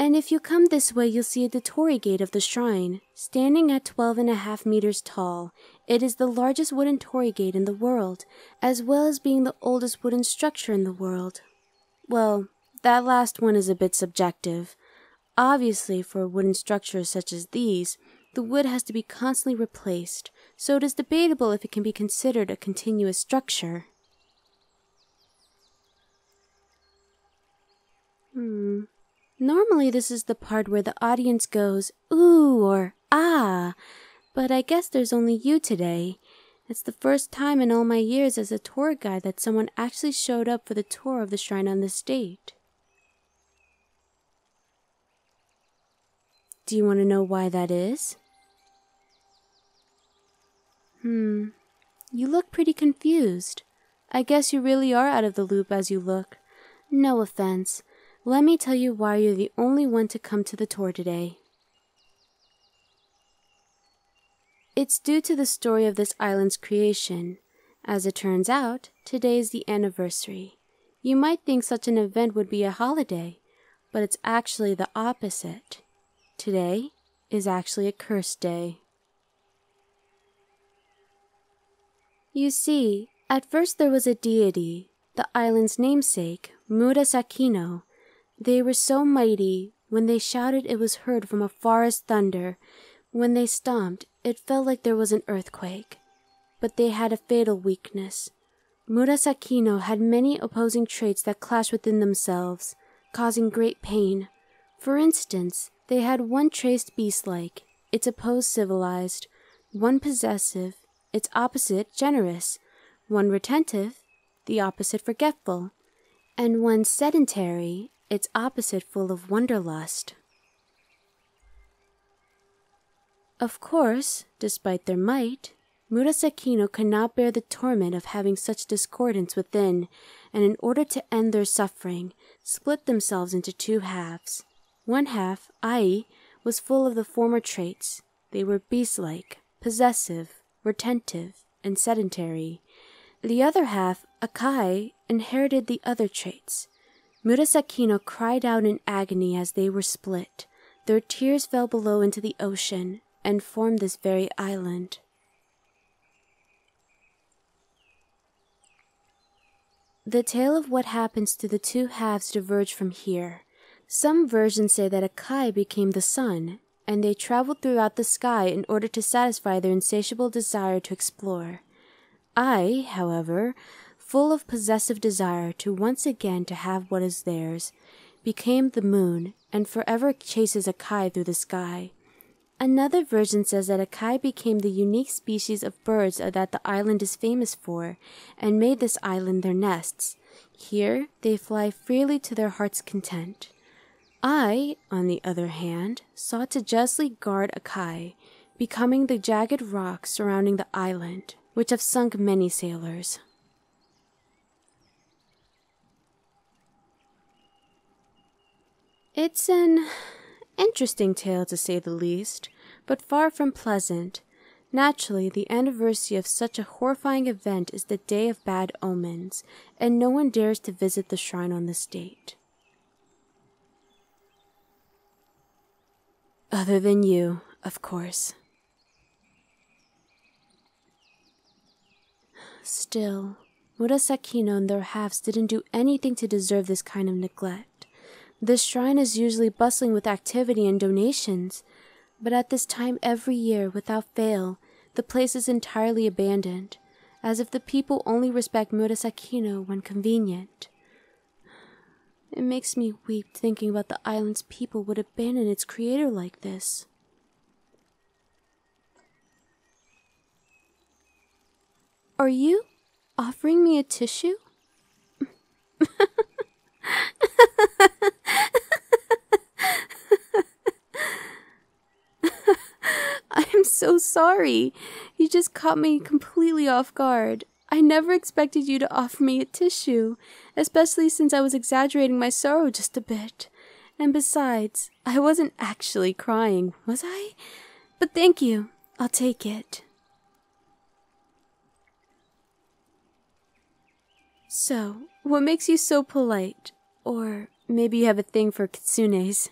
And if you come this way, you'll see the torii gate of the shrine, standing at 12.5 meters tall. It is the largest wooden torii gate in the world, as well as being the oldest wooden structure in the world. Well, that last one is a bit subjective. Obviously, for wooden structures such as these, the wood has to be constantly replaced, so it is debatable if it can be considered a continuous structure. Normally this is the part where the audience goes, ooh or ah, but I guess there's only you today. It's the first time in all my years as a tour guide that someone actually showed up for the tour of the shrine on this date. Do you want to know why that is? You look pretty confused. I guess you really are out of the loop as you look. No offense. Let me tell you why you're the only one to come to the tour today. It's due to the story of this island's creation. As it turns out, today is the anniversary. You might think such an event would be a holiday, but it's actually the opposite. Today is actually a cursed day. You see, at first there was a deity, the island's namesake, Murasakino. They were so mighty, when they shouted it was heard from afar as thunder. When they stomped, it felt like there was an earthquake. But they had a fatal weakness. Murasakino had many opposing traits that clashed within themselves, causing great pain. For instance, they had one trait beast-like, its opposed civilized, one possessive, its opposite generous, one retentive, the opposite forgetful, and one sedentary, its opposite full of wanderlust. Of course, despite their might, Murasakino could not bear the torment of having such discordance within, and in order to end their suffering, split themselves into two halves. One half, Ai, was full of the former traits. They were beast-like, possessive, retentive, and sedentary. The other half, Akai, inherited the other traits. Murasakino cried out in agony as they were split. Their tears fell below into the ocean and formed this very island. The tale of what happens to the two halves diverge from here. Some versions say that Akai became the sun, and they traveled throughout the sky in order to satisfy their insatiable desire to explore. Ai, however, full of possessive desire to once again to have what is theirs, became the moon and forever chases Akai through the sky. Another version says that Akai became the unique species of birds that the island is famous for and made this island their nests. Here they fly freely to their heart's content. Ai, on the other hand, sought to justly guard Akai, becoming the jagged rocks surrounding the island, which have sunk many sailors. It's an interesting tale to say the least, but far from pleasant. Naturally, the anniversary of such a horrifying event is the day of bad omens, and no one dares to visit the shrine on this date. Other than you, of course. Still, Murasakino and their halves didn't do anything to deserve this kind of neglect. This shrine is usually bustling with activity and donations, but at this time every year, without fail, the place is entirely abandoned, as if the people only respect Murasakino when convenient. It makes me weep thinking about the island's people would abandon its creator like this. Are you offering me a tissue? I'm so sorry. You just caught me completely off guard. I never expected you to offer me a tissue, especially since I was exaggerating my sorrow just a bit. And besides, I wasn't actually crying, was I? But thank you. I'll take it. So, what makes you so polite? Or maybe you have a thing for kitsunes.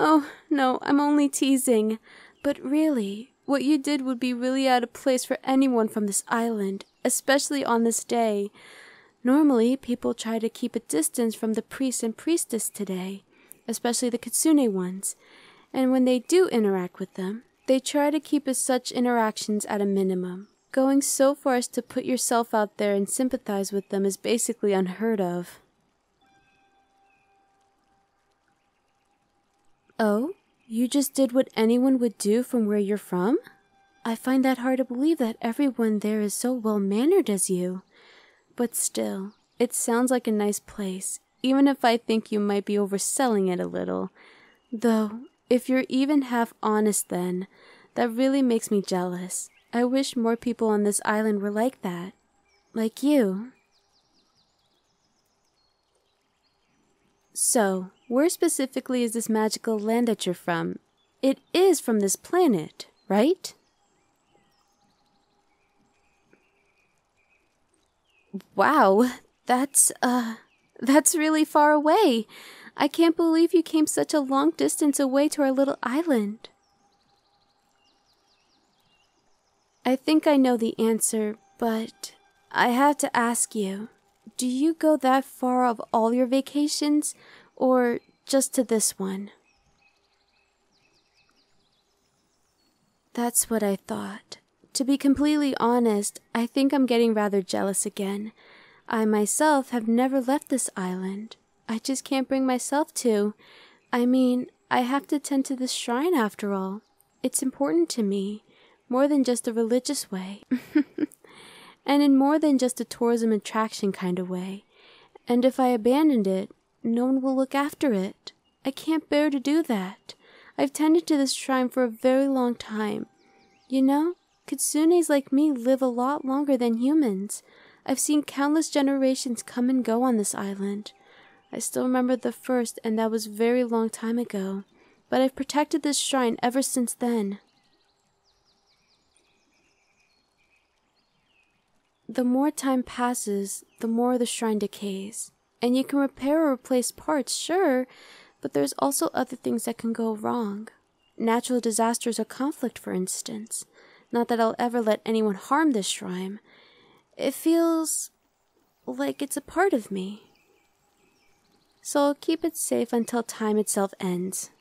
Oh, no, I'm only teasing. But really, what you did would be really out of place for anyone from this island, especially on this day. Normally, people try to keep a distance from the priest and priestess today, especially the kitsune ones. And when they do interact with them, they try to keep such interactions at a minimum. Going so far as to put yourself out there and sympathize with them is basically unheard of. Oh? You just did what anyone would do from where you're from? I find that hard to believe that everyone there is so well-mannered as you. But still, it sounds like a nice place, even if I think you might be overselling it a little. Though, if you're even half honest then, that really makes me jealous. I wish more people on this island were like that. Like you. So, where specifically is this magical land that you're from? It is from this planet, right? Wow, that's really far away. I can't believe you came such a long distance away to our little island. I think I know the answer, but I have to ask you. Do you go that far of all your vacations, or just to this one? That's what I thought. To be completely honest, I think I'm getting rather jealous again. I myself have never left this island. I just can't bring myself to. I mean, I have to tend to this shrine after all. It's important to me, more than just a religious way. And in more than just a tourism attraction kind of way. And if I abandoned it, no one will look after it. I can't bear to do that. I've tended to this shrine for a very long time. You know, kitsunes like me live a lot longer than humans. I've seen countless generations come and go on this island. I still remember the first, and that was a very long time ago. But I've protected this shrine ever since then. The more time passes, the more the shrine decays. And you can repair or replace parts, sure, but there's also other things that can go wrong. Natural disasters or conflict, for instance. Not that I'll ever let anyone harm this shrine. It feels like it's a part of me. So I'll keep it safe until time itself ends.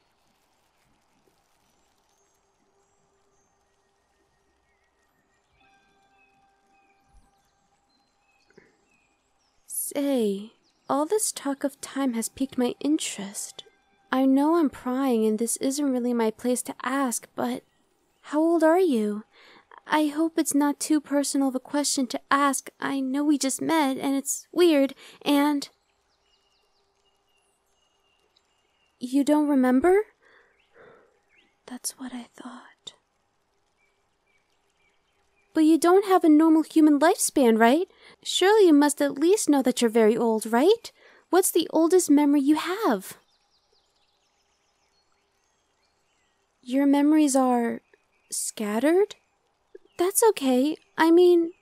Say, all this talk of time has piqued my interest. I know I'm prying and this isn't really my place to ask, but how old are you? I hope it's not too personal of a question to ask. I know we just met and it's weird, and... You don't remember? That's what I thought. But you don't have a normal human lifespan, right? Surely you must at least know that you're very old, right? What's the oldest memory you have? Your memories are... scattered? That's okay. I mean,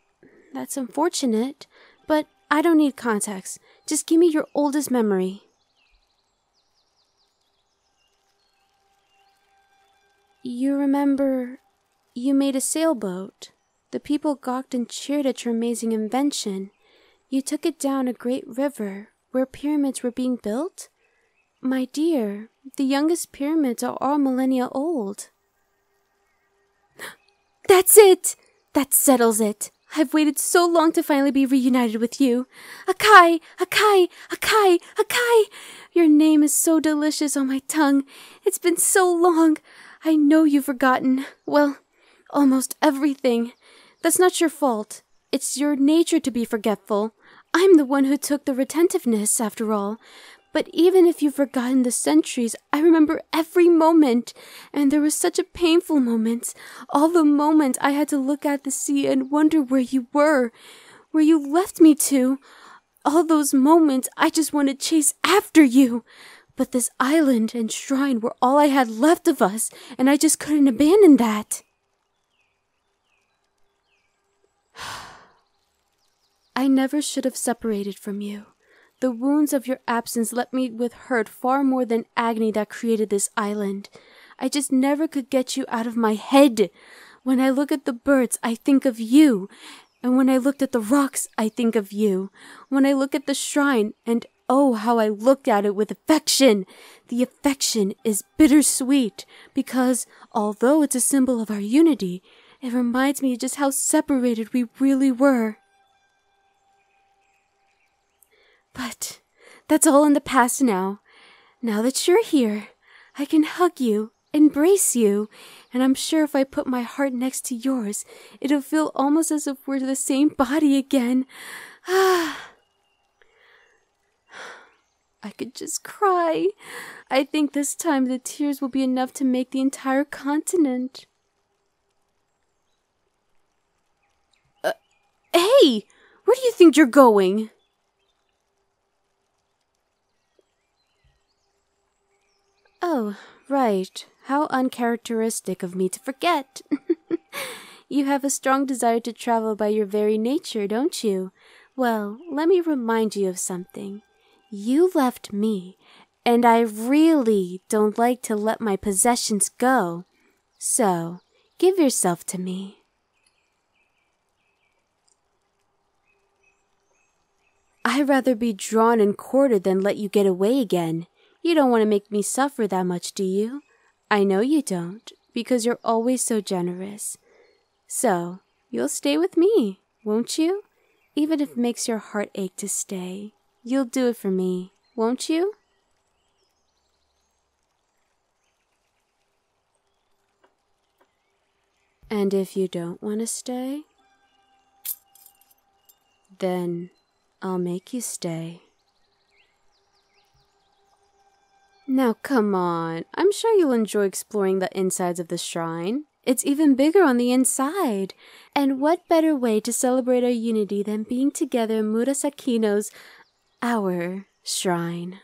that's unfortunate. But I don't need context. Just give me your oldest memory. You remember... you made a sailboat. The people gawked and cheered at your amazing invention. You took it down a great river where pyramids were being built? My dear, the youngest pyramids are all millennia old. That's it! That settles it. I've waited so long to finally be reunited with you. Akai! Akai! Akai! Akai! Your name is so delicious on my tongue. It's been so long. I know you've forgotten, well, almost everything. That's not your fault. It's your nature to be forgetful. I'm the one who took the retentiveness, after all. But even if you've forgotten the centuries, I remember every moment. And there was such a painful moment. All the moments I had to look at the sea and wonder where you were. Where you left me to. All those moments I just wanted to chase after you. But this island and shrine were all I had left of us, and I just couldn't abandon that. I never should have separated from you. The wounds of your absence left me with hurt far more than agony that created this island. I just never could get you out of my head. When I look at the birds, I think of you. And when I looked at the rocks, I think of you. When I look at the shrine, and oh, how I looked at it with affection. The affection is bittersweet because, although it's a symbol of our unity, it reminds me just how separated we really were. But that's all in the past now. Now that you're here, I can hug you, embrace you, and I'm sure if I put my heart next to yours, it'll feel almost as if we're the same body again. I could just cry. I think this time the tears will be enough to make the entire continent. Hey! Where do you think you're going? Oh, right. How uncharacteristic of me to forget. You have a strong desire to travel by your very nature, don't you? Well, let me remind you of something. You left me, and I really don't like to let my possessions go. So, give yourself to me. I'd rather be drawn and quartered than let you get away again. You don't want to make me suffer that much, do you? I know you don't, because you're always so generous. So, you'll stay with me, won't you? Even if it makes your heart ache to stay. You'll do it for me, won't you? And if you don't want to stay, then I'll make you stay. Now come on, I'm sure you'll enjoy exploring the insides of the shrine. It's even bigger on the inside. And what better way to celebrate our unity than being together in Murasaki-no's, our shrine?